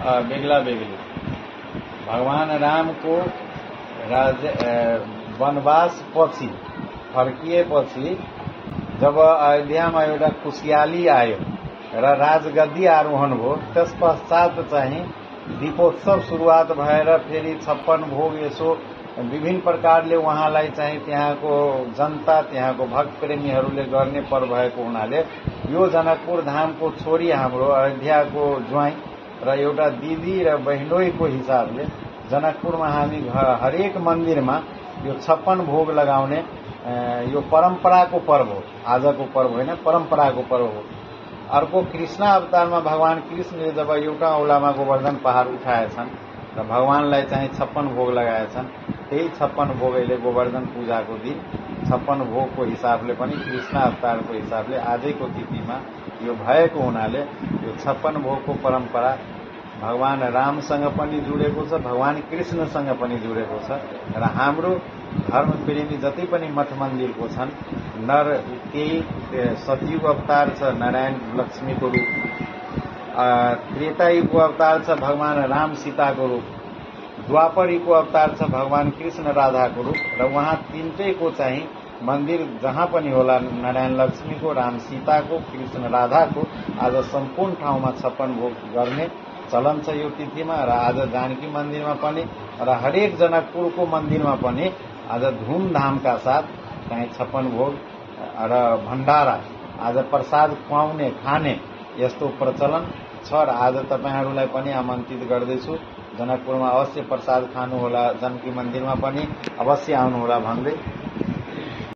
बेग्ला बेग्ली भगवान राम को वनवास पछि फर्किएपछि जब अयोध्यामा एउटा खुसियाली आयो र राजगद्दी आरोहण भयो, त्यस पश्चात चाहिँ दीपोत्सव सुरुवात भएर फेरि 56 भोग यसो विभिन्न प्रकारले उहाँलाई चाहिँ त्यहाँको जनता, त्यहाँको भक्त प्रेमीहरूले गर्ने पर्व भएको हुनाले यो जनकपुर धामको छोरी हाम्रो अयोध्याको ज्वाइँ र एउटा दिदी र बहिनोईको हिसाबले जनकपुरमा हामी हरेक मन्दिरमा यो 56 भोग लगाउने यो परम्पराको पर्व हो। आजको पर्व होइन, परम्पराको पर्व हो। अर्को कृष्ण अवतारमा भगवान कृष्णले जब एउटा औलामा गोवर्धन पहाड उठाएछन् र भगवानलाई चाहिँ 56 भोग लगाएछन्, त्यही 56 भोग अहिले गोवर्धन पूजाको दिन 56 भोगको हिसाबले पनि कृष्ण अवतारको हिसाबले आजैको तिथिमा यो भएको हुनाले यो 56 भोगको परम्परा भगवान रामसँग पनि जुडेको छ, भगवान कृष्णसँग पनि जुडेको छ। र हाम्रो धर्म प्रेमी जति पनि मठ मन्दिरको छन्, नर केही सतयुग अवतार छ नारायण लक्ष्मीको रूप, त्रेतायुगको अवतार छ भगवान राम सीताको रूप, द्वापरयुगको अवतार छ भगवान कृष्ण राधाको रूप, र उहाँ तीनटैको चाहिँ मन्दिर जहाँ पनि होला नारायण लक्ष्मीको, राम सीताको, कृष्ण राधाको आज सम्पूर्ण ठाउँमा 56 भोग गर्ने चलन छ यो तिथिमा। र आज जानकी मन्दिरमा पनि र हरेक जनकपुरको मन्दिरमा पनि आज धुमधामका साथ चाहिँ 56 भोग र भण्डारा, आज प्रसाद खुवाउने खाने यस्तो प्रचलन छ। र आज तपाईहरूलाई पनि आमन्त्रित गर्दैछु, जनकपुरमा अवश्य प्रसाद खानुहोला, जानकी मन्दिरमा पनि अवश्य आउनुहोला भन्दै